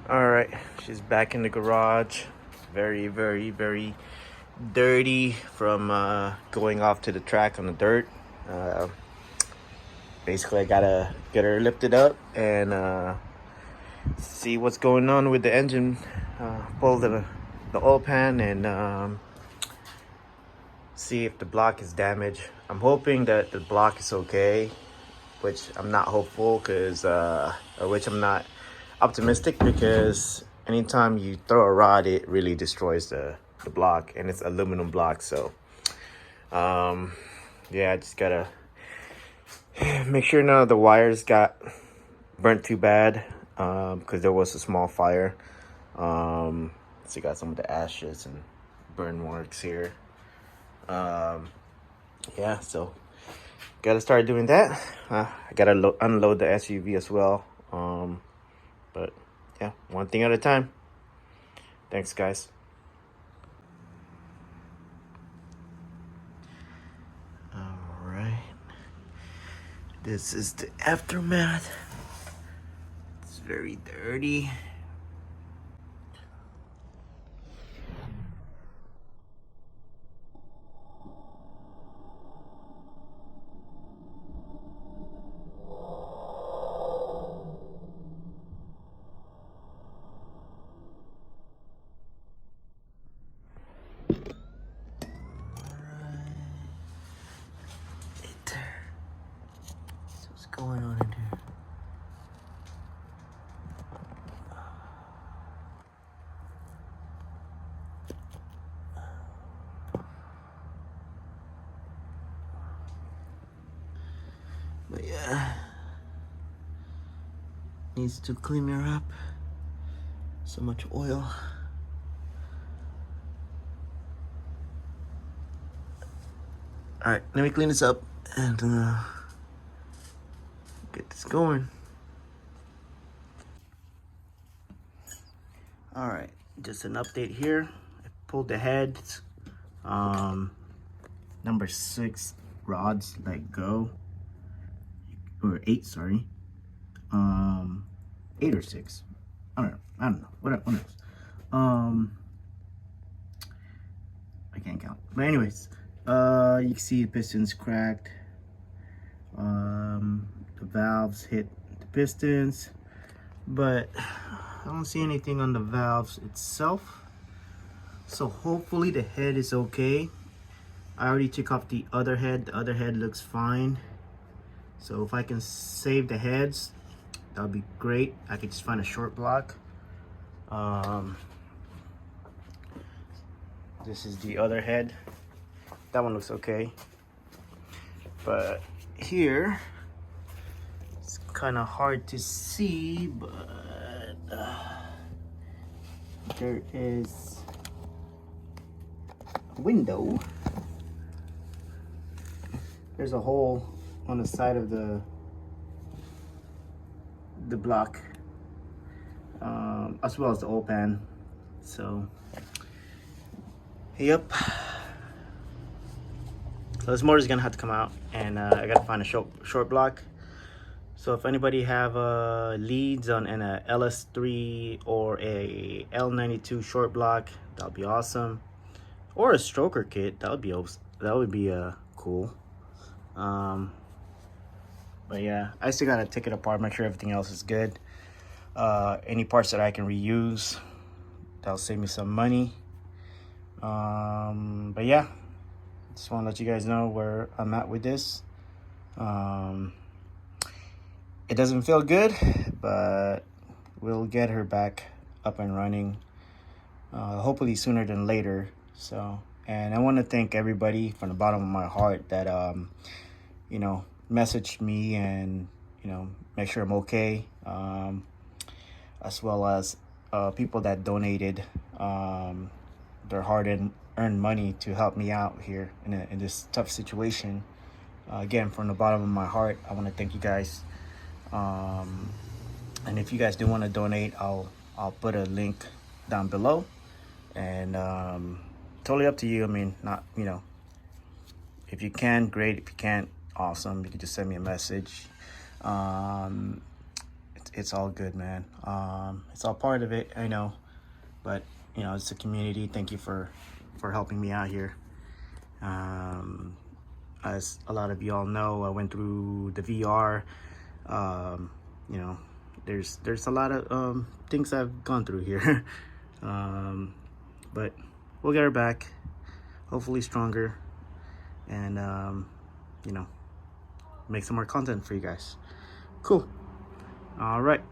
All right, she's back in the garage. Very, very, very dirty from going off to the track on the dirt. Uh, Basically, I gotta get her lifted up and see what's going on with the engine. Pull the oil pan and see if the block is damaged. I'm hoping that the block is okay, which I'm not hopeful because, which I'm not optimistic because anytime you throw a rod, it really destroys the block, and it's aluminum block. So, yeah, I just gotta make sure none of the wires got burnt too bad because there was a small fire. So you got some of the ashes and burn marks here. Yeah, so gotta start doing that. I gotta unload the SUV as well. But yeah, one thing at a time. Thanks, guys. All right, this is the aftermath. It's very dirty. So what's going on in here? But yeah, needs to clean her up. So much oil. All right, let me clean this up and get this going. All right, just an update here. I pulled the heads. Number 6 rods let go, or 8, sorry. 8 or 6. I don't know. What else? I can't count. But anyways, you can see the pistons cracked. The valves hit the pistons, but I don't see anything on the valves itself. So hopefully the head is okay. I already took off the other head. The other head looks fine. So if I can save the heads, that would be great. I could just find a short block. This is the other head. That one looks okay. But here, it's kind of hard to see, but there is a window. There's a hole on the side of the block, as well as the oil pan. So, yep. So this motor is gonna have to come out, and I gotta find a short block. So if anybody have leads on a LS3 or a L92 short block, that would be awesome. Or a stroker kit, that would be cool. But yeah, I still gotta take it apart, make sure everything else is good. Any parts that I can reuse, that'll save me some money. But yeah, just want to let you guys know where I'm at with this. It doesn't feel good, but we'll get her back up and running, hopefully sooner than later. So, and I want to thank everybody from the bottom of my heart that you know, messaged me and, you know, make sure I'm okay, as well as people that donated their hard-earned money to help me out here in this tough situation. Again, from the bottom of my heart, I want to thank you guys. And if you guys do want to donate, I'll put a link down below, and totally up to you. I mean, not, you know, if you can, great. If you can't, awesome. You can just send me a message. it's all good, man. It's all part of it, I know, but you know, it's a community. Thank you for helping me out here. As a lot of y'all know, I went through the VR. You know, there's a lot of things I've gone through here. But we'll get her back, hopefully stronger, and you know, make some more content for you guys. Cool. All right.